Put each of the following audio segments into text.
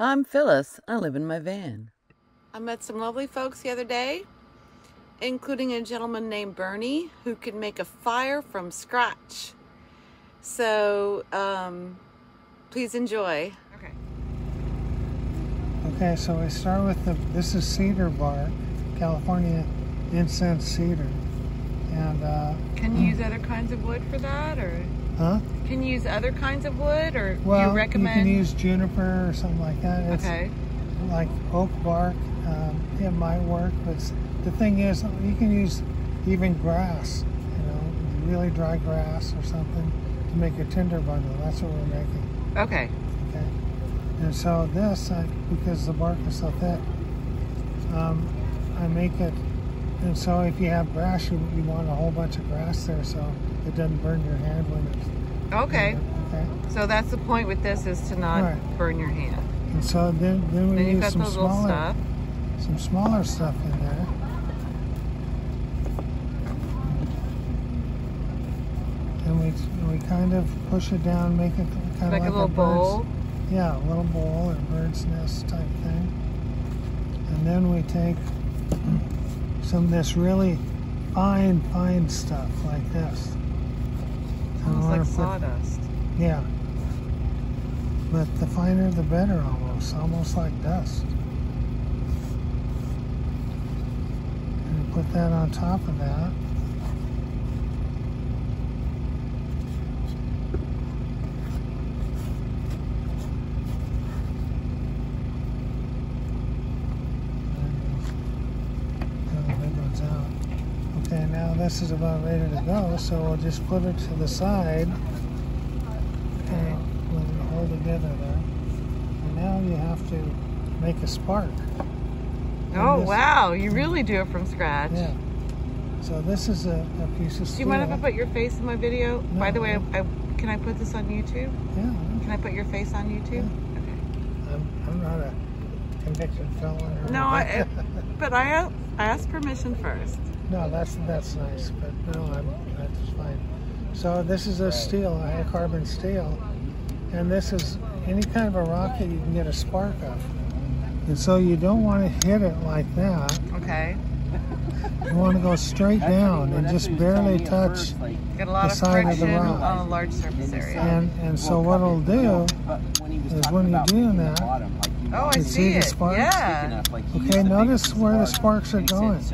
I'm Phyllis. I live in my van. I met some lovely folks the other day, including a gentleman named Bernie who could make a fire from scratch. So, please enjoy. Okay, so we start with this is cedar bark, California incense cedar. And Can you use other kinds of wood for that, or? Huh? Can you use other kinds of wood, or well, you recommend? You can use juniper or something like that. It's okay. Like oak bark, it might work, but the thing is, you can use even grass, really dry grass or something to make a tinder bundle. That's what we're making. Okay. Okay. And so this, because the bark is so thick, I make it. And so if you have grass, you want a whole bunch of grass there so it doesn't burn your hand when it's... Okay. Okay. So that's the point with this, is to not burn your hand. And so then we use some smaller stuff in there. And we kind of push it down, make it kind of like a little bowl? Yeah, a little bowl or bird's nest type thing. And then we take some of this really fine stuff like this. Almost like sawdust. Yeah. But the finer the better, almost like dust. And put that on top of that. Okay, now this is about ready to go, so we'll just put it to the side. Okay, we'll hold it together there. And now you have to make a spark. Oh, wow, you really do it from scratch. Yeah. So this is a piece of steel. Do you mind if I put your face in my video? No, by the way, can I put this on YouTube? Yeah. Can I put your face on YouTube? Yeah. Okay. I'm not a convicted felon. No, but I asked permission first. No, that's nice, but no, that's fine. So this is a steel, a high carbon steel, and this is any kind of a rock that you can get a spark of. And so you don't want to hit it like that. Okay. You want to go straight down and just barely touch the side of the rock on a large surface area. And so what it'll do is when you're doing that, oh, I see it. The sparks? Yeah. Okay, notice where the sparks are going.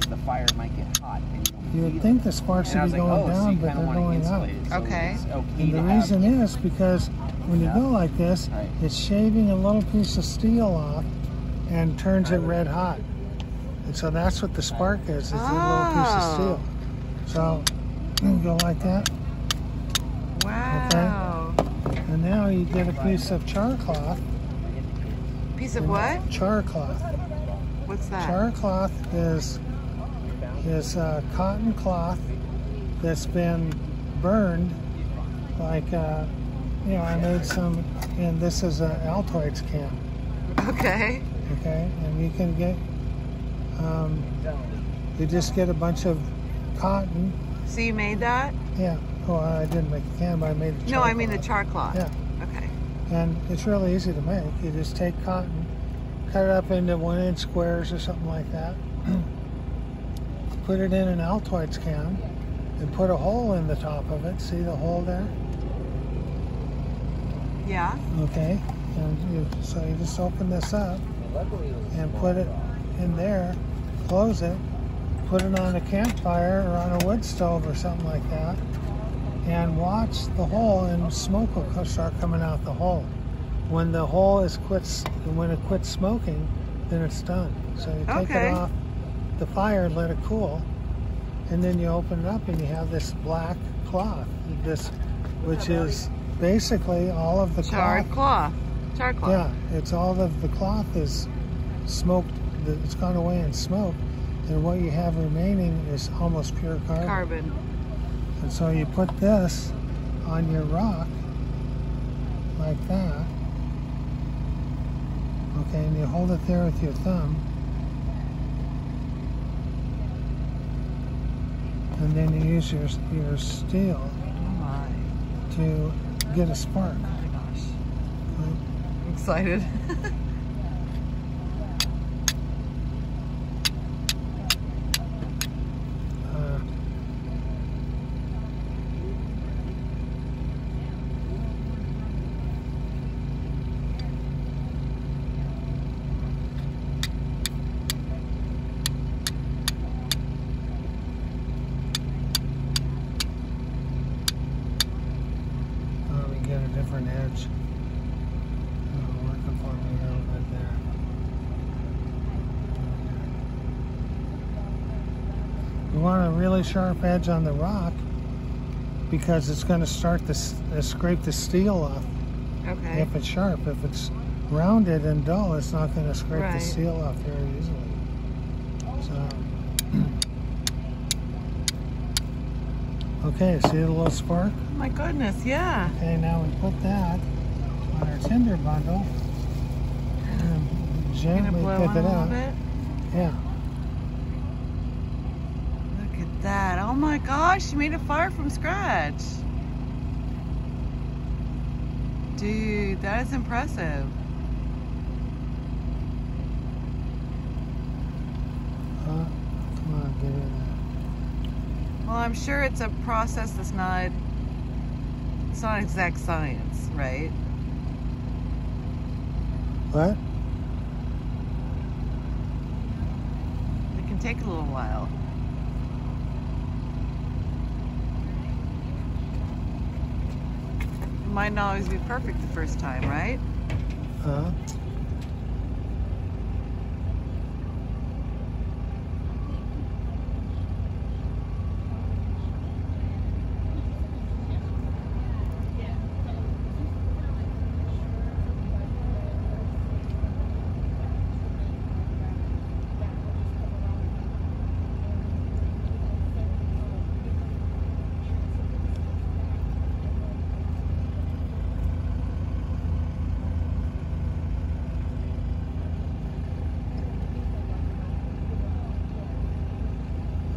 The fire might get hot. You would think the sparks would be going down, but they're going up. Okay. And the reason is because when you go like this, it's shaving a little piece of steel off and turns it red hot. And so that's what the spark is a little piece of steel. So you go like that. Wow. Okay. And now you get a piece of char cloth. Piece of what? Char cloth. What's that? Char cloth is cotton cloth that's been burned, like I made some, and this is an Altoids can. Okay. Okay, and you can get, you just get a bunch of cotton. So you made that? Yeah. Well, I didn't make the can, but I made the char No, I mean cloth. the char cloth. Yeah. Okay. And it's really easy to make. You just take cotton, cut it up into 1-inch squares or something like that. Put it in an Altoids can and put a hole in the top of it. See the hole there? Yeah. Okay. And so you just open this up and put it in there, close it, put it on a campfire or on a wood stove or something like that, and watch the hole, and smoke will start coming out the hole. When the hole when it quits smoking, then it's done. So you take it off the fire and let it cool, and then you open it up and you have this black cloth, which is basically all of the charred cloth. Char cloth. Yeah, it's all of the cloth is smoked. It's gone away in smoke, and what you have remaining is almost pure carbon. And so you put this on your rock like that. Okay, and you hold it there with your thumb. And then you use your steel to get a spark. I'm excited. Get a different edge. Working for me a little bit there. We want a really sharp edge on the rock because it's going to start to scrape the steel off. Okay. If it's sharp, if it's rounded and dull, it's not going to scrape Right. the steel off very easily. So, okay, see the little spark? Oh my goodness, yeah. Okay, now we put that on our tinder bundle and Gonna gently blow pick on it a little up. bit. Yeah. Look at that. Oh my gosh, you made a fire from scratch. Dude, that is impressive. Come on, get in Well, I'm sure it's a process that's not, it's not exact science, right? there. What? It can take a little while. It might not always be perfect the first time, right? Huh?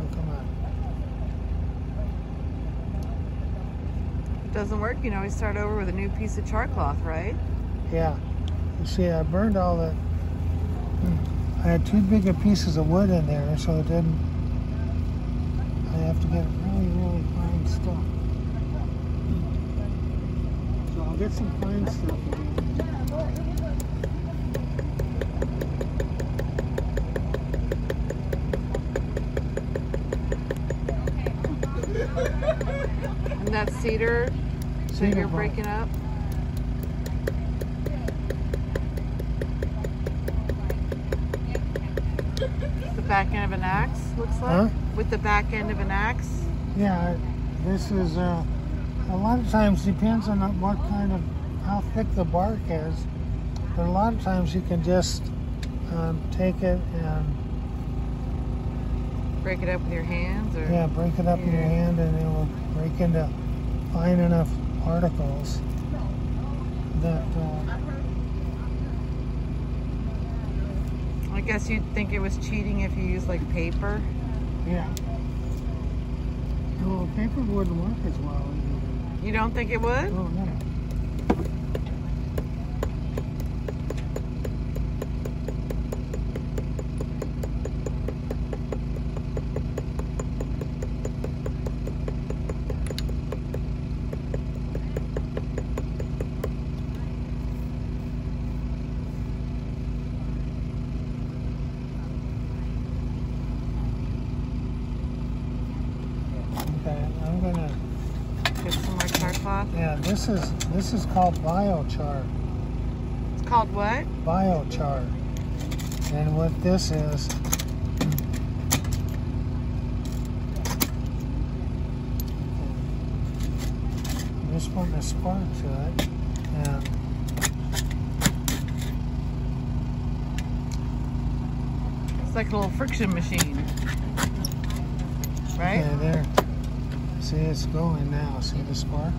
Oh, come on. If it doesn't work, you know, we start over with a new piece of char cloth, right? Yeah. You see, I burned all the... I had too big of pieces of wood in there, so it didn't... I have to get really, really fine stuff. So I'll get some fine stuff again. And that's cedar that Cedar you're bark. breaking up. The back end of an axe, looks like. Huh? With the back end of an axe. Yeah, this is a lot of times depends on what kind of how thick the bark is, but a lot of times you can just take it and Break it up with your hands, or break it up in your hand, and it will break into fine enough particles that I guess you'd think it was cheating if you used like paper. yeah. Well, paper wouldn't work as well. You don't think it would? Oh no. Okay, I'm gonna. Get some more char cloth. Yeah, this is called biochar. It's called what? Biochar. And what this is, I'm just putting a spark to it, and It's like a little friction machine. Right? okay, there. See, it's going now. See the spark?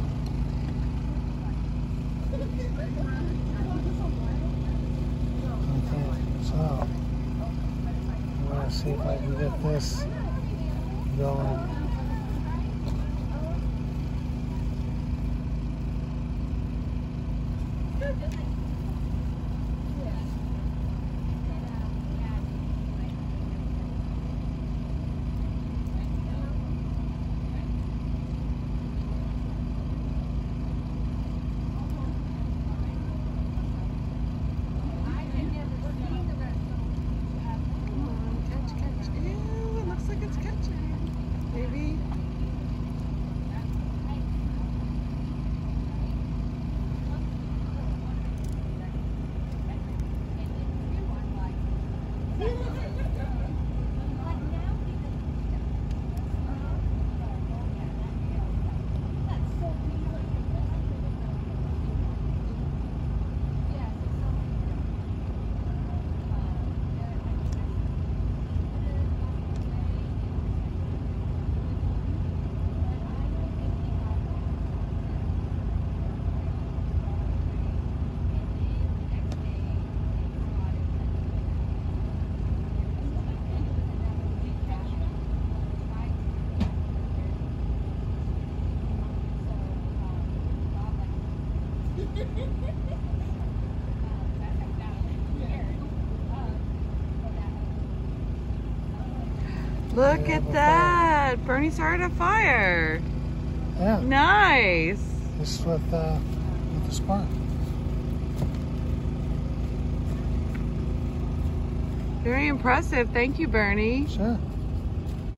Okay, so I'm gonna see if I can get this going. Look at that. Bernie started a fire. Yeah. Nice. Just with the spark. Very impressive. Thank you, Bernie. Sure.